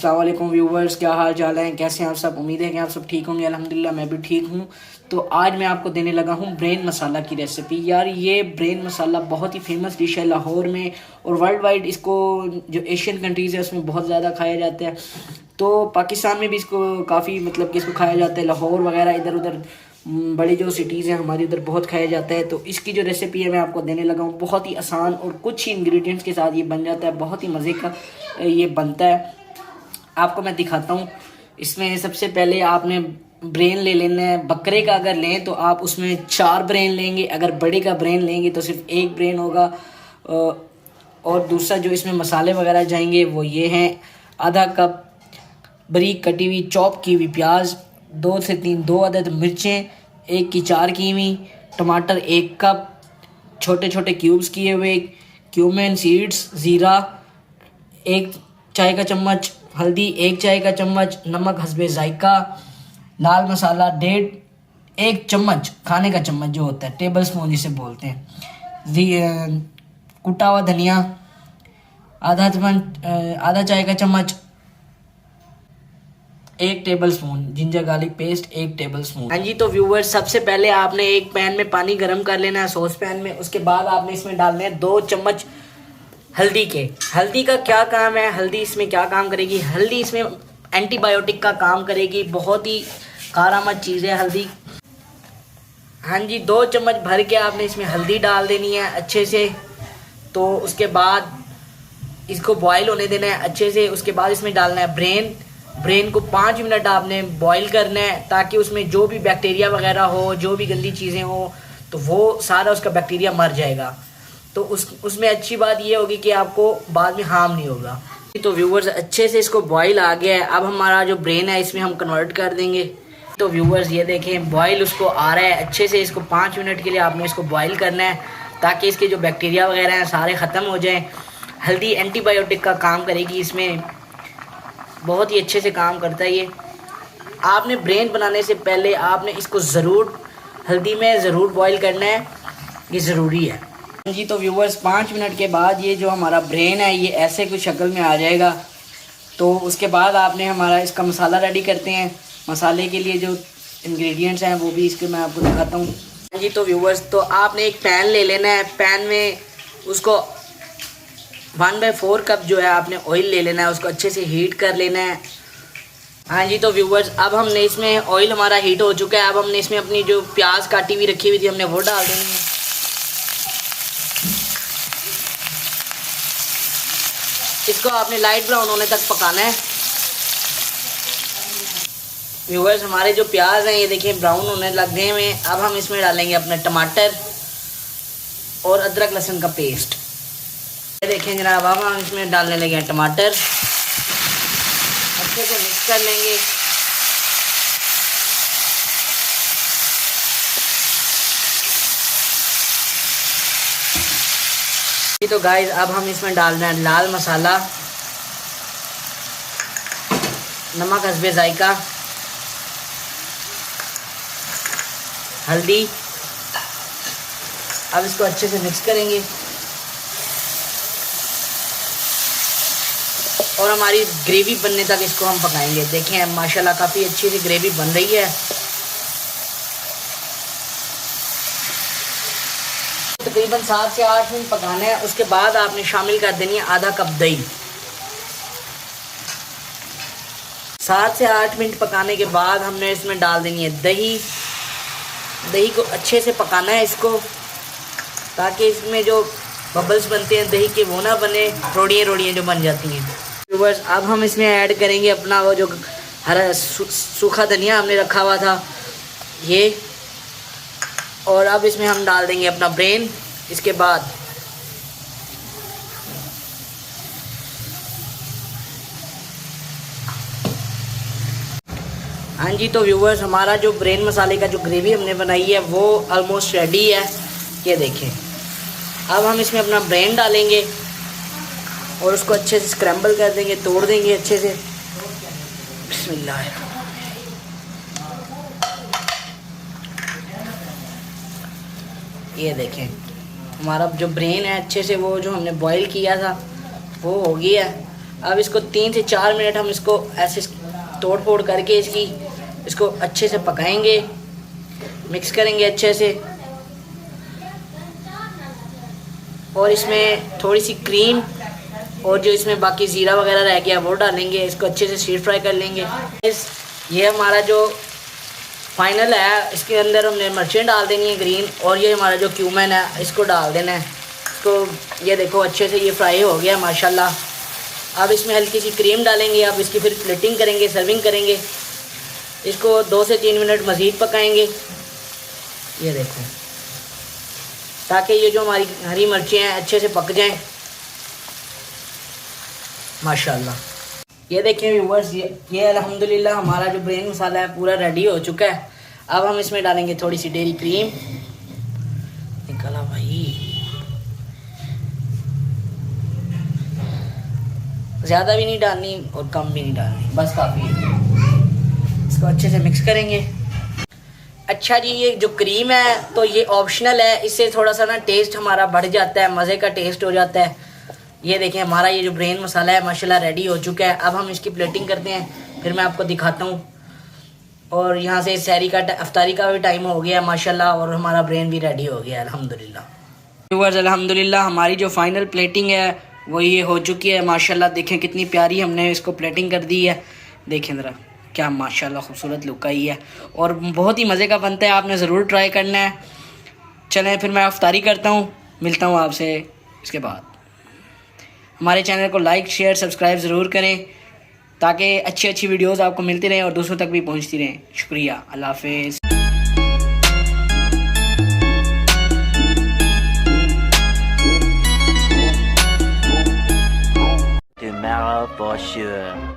अस्सलाम वालेकुम व्यूवर्स, क्या हाल चाल है, कैसे हैं आप सब। उम्मीद है कि आप सब ठीक होंगे। अल्हम्दुलिल्लाह मैं भी ठीक हूँ। तो आज मैं आपको देने लगा हूँ ब्रेन मसाला की रेसिपी। यार ये ब्रेन मसाला बहुत ही फेमस डिश है लाहौर में, और वर्ल्ड वाइड इसको जो एशियन कंट्रीज़ है उसमें बहुत ज़्यादा खाया जाता है। तो पाकिस्तान में भी इसको काफ़ी मतलब कि इसको खाया जाता है। लाहौर वगैरह इधर उधर बड़ी जो सिटीज़ हैं हमारे उधर बहुत खाया जाता है। तो इसकी जो रेसिपी है मैं आपको देने लगा हूँ। बहुत ही आसान और कुछ ही इंग्रेडिएंट्स के साथ ये बन जाता है। बहुत ही मज़े का ये बनता है। आपको मैं दिखाता हूँ। इसमें सबसे पहले आपने ब्रेन ले लेना है। बकरे का अगर लें तो आप उसमें 4 ब्रेन लेंगे, अगर बड़े का ब्रेन लेंगे तो सिर्फ 1 ब्रेन होगा। और दूसरा जो इसमें मसाले वगैरह जाएंगे वो ये हैं: आधा कप बारीक कटी हुई चॉप की हुई प्याज, 2 से 3 2 अदद मिर्चें, 1 की 4 की हुई टमाटर, 1 कप छोटे छोटे क्यूब्स किए हुए क्यूमिन सीड्स, ज़ीरा 1 चाय का चम्मच, हल्दी 1 चाय का चम्मच, नमक हस्बे जायका, लाल मसाला 1 चम्मच खाने का चम्मच जो होता है, टेबल स्पून जिसे बोलते हैं, कुटा हुआ धनिया आधा चाय का चम्मच, 1 table spoon ginger garlic paste, 1 table spoon. हाँ जी, तो व्यूवर्स सबसे पहले आपने एक पैन में पानी गर्म कर लेना है, सॉस पैन में। उसके बाद आपने इसमें डालने हैं 2 चम्मच हल्दी के। हल्दी का क्या काम है, हल्दी इसमें क्या काम करेगी? हल्दी इसमें एंटीबायोटिक का काम करेगी। बहुत ही कारामद चीज़ है हल्दी। हाँ जी, 2 चम्मच भर के आपने इसमें हल्दी डाल देनी है अच्छे से। तो उसके बाद इसको बॉईल होने देना है अच्छे से। उसके बाद इसमें डालना है ब्रेन को 5 मिनट आपने बॉईल करना है, ताकि उसमें जो भी बैक्टीरिया वगैरह हो, जो भी गंदी चीज़ें हो, तो वो सारा उसका बैक्टीरिया मर जाएगा। तो उसमें अच्छी बात ये होगी कि आपको बाद में हार्म नहीं होगा। तो व्यूवर्स अच्छे से इसको बॉईल आ गया है। अब हमारा जो ब्रेन है इसमें हम कन्वर्ट कर देंगे। तो व्यूवर्स ये देखें बॉईल उसको आ रहा है अच्छे से। इसको 5 मिनट के लिए आपने इसको बॉईल करना है, ताकि इसके जो बैक्टीरिया वगैरह हैं सारे ख़त्म हो जाएँ। हल्दी एंटीबायोटिक का काम करेगी, इसमें बहुत ही अच्छे से काम करता है ये। आपने ब्रेन बनाने से पहले आपने इसको ज़रूर हल्दी में ज़रूर बॉईल करना है, ये ज़रूरी है जी। तो व्यूवर्स 5 मिनट के बाद ये जो हमारा ब्रेन है ये ऐसे कुछ शक्ल में आ जाएगा। तो उसके बाद आपने हमारा इसका मसाला रेडी करते हैं। मसाले के लिए जो इंग्रेडिएंट्स हैं वो भी इसके मैं आपको दिखाता हूँ जी। तो व्यूवर्स तो आपने एक पैन ले लेना है। पैन में उसको 1/4 कप जो है आपने ऑयल ले लेना है, उसको अच्छे से हीट कर लेना है। हाँ जी, तो व्यूवर्स अब हमने इसमें ऑयल हमारा हीट हो चुका है। अब हमने इसमें अपनी जो प्याज काटी हुई रखी हुई थी हमने वो डाल देनी है। इसको आपने लाइट ब्राउन होने तक पकाना है। व्यूवर्स हमारे जो प्याज हैं ये देखिए ब्राउन होने लग गए हैं। अब हम इसमें डालेंगे अपने टमाटर और अदरक लहसुन का पेस्ट। ये देखें जनाब, अब हम इसमें डालने लगे हैं टमाटर। अच्छे से मिक्स कर लेंगे। तो गाइस अब हम इसमें डालना है लाल मसाला, नमक हस्बे जायका, हल्दी। अब इसको अच्छे से मिक्स करेंगे और हमारी ग्रेवी बनने तक इसको हम पकाएंगे। देखें माशाल्लाह काफ़ी अच्छी सी ग्रेवी बन रही है। तकरीबन 7 से 8 मिनट पकाना है। उसके बाद आपने शामिल कर देनी है आधा कप दही। 7 से 8 मिनट पकाने के बाद हमने इसमें डाल देनी है दही। दही को अच्छे से पकाना है इसको, ताकि इसमें जो बबल्स बनते हैं दही के वो ना बने, रोड़ियाँ जो बन जाती हैं। व्यूअर्स अब हम इसमें ऐड करेंगे अपना वो जो हरा सूखा धनिया हमने रखा हुआ था ये, और अब इसमें हम डाल देंगे अपना ब्रेन। इसके बाद हाँ जी, तो व्यूवर्स हमारा जो ब्रेन मसाले का जो ग्रेवी हमने बनाई है वो ऑलमोस्ट रेडी है। ये देखें अब हम इसमें अपना ब्रेन डालेंगे और उसको अच्छे से स्क्रैम्बल कर देंगे, तोड़ देंगे अच्छे से। बिस्मिल्लाह। ये देखें हमारा जो ब्रेन है अच्छे से वो जो हमने बॉईल किया था वो हो गया है। अब इसको 3 से 4 मिनट हम इसको ऐसे तोड़ फोड़ करके इसको अच्छे से पकाएंगे, मिक्स करेंगे अच्छे से। और इसमें थोड़ी सी क्रीम और जो इसमें बाकी ज़ीरा वगैरह रह गया वो डालेंगे। इसको अच्छे से स्टीर फ्राई कर लेंगे। ये हमारा जो फाइनल है, इसके अंदर हमने मिर्चें डाल देनी है ग्रीन, और ये हमारा जो क्यूमन है इसको डाल देना है। इसको ये देखो अच्छे से ये फ्राई हो गया माशाल्लाह। अब इसमें हल्की सी क्रीम डालेंगे। अब इसकी फिर प्लेटिंग करेंगे, सर्विंग करेंगे। इसको 2 से 3 मिनट मज़ीद पकाएंगे, ये देखो, ताकि ये जो हमारी हरी मिर्चें हैं अच्छे से पक जाएं माशाल्लाह। ये देखें व्यूअर्स, ये अल्हम्दुलिल्लाह हमारा जो ब्रेन मसाला है पूरा रेडी हो चुका है। अब हम इसमें डालेंगे थोड़ी सी डेयरी क्रीम। निकाला भाई, ज़्यादा भी नहीं डालनी और कम भी नहीं डालनी, बस काफ़ी है। इसको अच्छे से मिक्स करेंगे। अच्छा जी, ये जो क्रीम है तो ये ऑप्शनल है, इससे थोड़ा सा ना टेस्ट हमारा बढ़ जाता है, मज़े का टेस्ट हो जाता है। ये देखें हमारा ये जो ब्रेन मसाला है माशाल्लाह रेडी हो चुका है। अब हम इसकी प्लेटिंग करते हैं, फिर मैं आपको दिखाता हूँ। और यहाँ से सहरी का अफ्तारी का भी टाइम हो गया माशाल्लाह, और हमारा ब्रेन भी रेडी हो गया अल्हम्दुलिल्लाह। व्यूअर्स अल्हम्दुलिल्लाह हमारी जो फाइनल प्लेटिंग है वो ये हो चुकी है माशाल्लाह। देखें कितनी प्यारी हमने इसको प्लेटिंग कर दी है। देखें ज़रा क्या माशाल्लाह खूबसूरत लुक आई है, और बहुत ही मज़े का बनता है। आपने ज़रूर ट्राई करना है। चलें फिर मैं अफ्तारी करता हूँ, मिलता हूँ आपसे इसके बाद। हमारे चैनल को लाइक शेयर सब्सक्राइब ज़रूर करें, ताकि अच्छी अच्छी वीडियोज़ आपको मिलती रहें और दूसरों तक भी पहुँचती रहें। शुक्रिया, अल्लाह हाफ़िज़। Tomorrow for sure.